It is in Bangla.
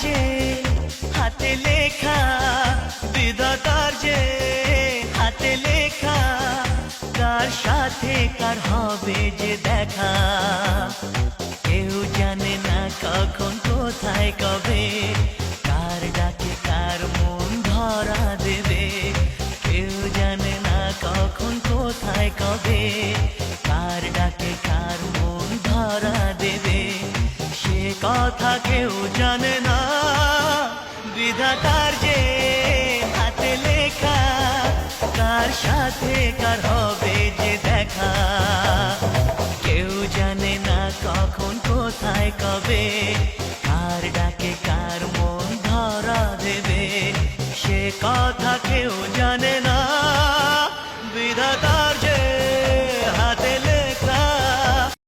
যে হাতে লেখা, বিধাতার যে হাতে লেখা, কার সাথে কার হবে যে দেখা। কেউ জানে না কখন কোথায় কবে, কার ডাকে কার মন ধরা দেবে। কেউ জানে না কখন কোথায় কবে, কার ডাকে কার মন ধরা দেবে। সে কথা কেউ জানে না, বিধাতার যে হাতে লেখা, কার সাথে কার হবে যে দেখা। কেউ জানে না কখন কোথায় কবে, কার ডাকে কার মন ধরা দেবে। সে